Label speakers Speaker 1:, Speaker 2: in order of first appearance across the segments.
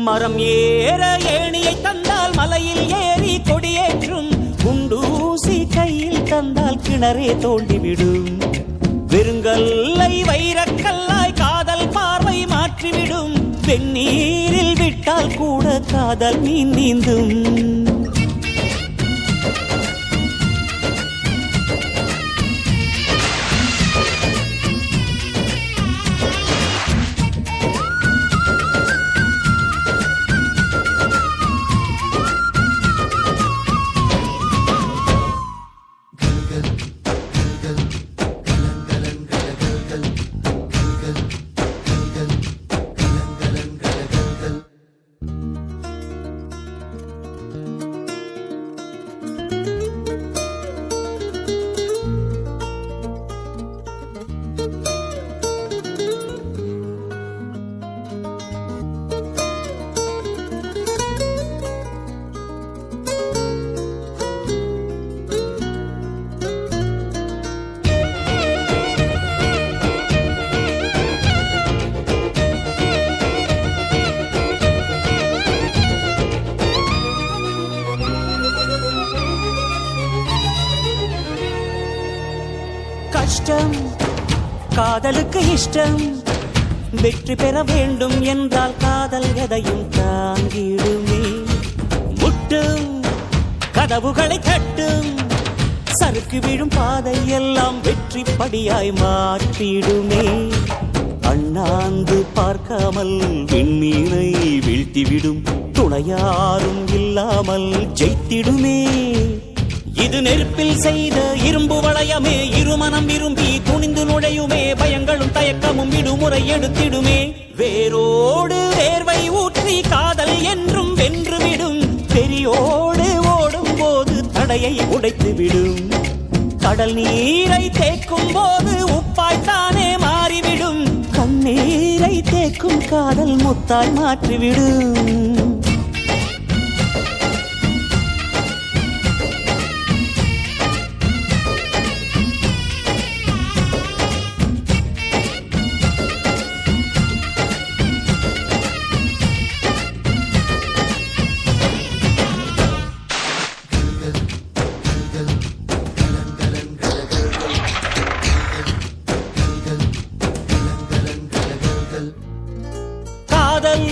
Speaker 1: மரம் ஏற ஏணியை தந்தால் மலையில் ஏறி கொடியேற்றும், குண்டூசி கையில் தந்தால் கிணறே தோண்டிவிடும். வெறுங்கல்லை வைரக்கல்லாய் காதல் பார்வை மாற்றிவிடும், வெந்நீரில் விட்டால் கூட காதல் மீன் நீந்தும். கஷ்டம் காதலுக்கு இஷ்டம், வெற்றி பெற வேண்டும் என்றால் காதல் எதையும் தாங்கிடுமே. முட்டும் கதவுகளை தட்டும், சறுக்கு விழும் பாதை எல்லாம் வெற்றி படியாய் மாற்றிடுமே. அண்ணாந்து பார்க்காமல் விண்மீனை வீழ்த்திவிடும், துணையாரும் இல்லாமல் ஜெயித்திடுமே. இது நெருப்பில் செய்த இரும்பு வளையமே, இருமனம் விரும்பி துணிந்து நுழையுமே. பயங்களும் தயக்கமும் விடுமுறை எடுத்திடுமே. வேரோடு வேர்வை ஊற்றி காதல் என்றும் வென்றுவிடும், பெரியோடு ஓடும் போது தடையை உடைத்துவிடும். கடல் நீரை தேக்கும் போது உப்பாய்த்தானே மாறிவிடும், கண்ணீரை தேக்கும் காதல் முத்தாய் மாற்றிவிடும். காதல்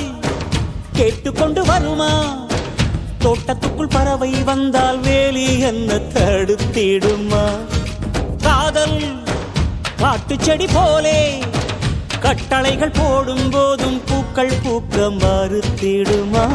Speaker 1: கேட்டுக்கொண்டு வருமா? தோட்டத்துக்குள் பறவை வந்தால் வேலி என்ன தடுத்திடுமா? காதல் காட்டு செடி போலே கட்டளைகள் போடும் போதும் பூக்கள் பூக்க மறுத்திடுமா?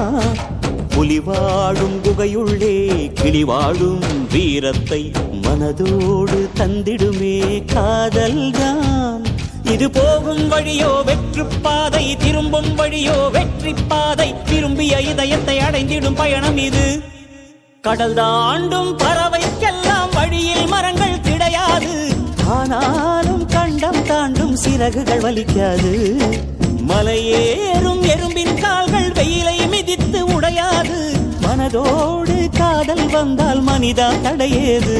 Speaker 1: புலி வாழும் குகையுள்ளே கிளி வாழும் வீரத்தை மனதோடு தந்திடுமே காதல்தான். இது போகும் வழியோ வெற்று பாதை, திரும்பும் வழியோ வெற்றி பாதை. விரும்பிய இதயத்தை அடைந்திடும் பயணம் இது. கடல் தாண்டும் பறவைக்கெல்லாம் வழியில் மரங்கள் கிடையாது, ஆனாலும் கண்டம் தாண்டும் சிறகுகள் வலிக்காது. மலையேறும் எறும்பின் கால்கள் வெயிலை மிதித்து உடையாது, மனதோடு காதல் வந்தால் மனிதா தடையேது.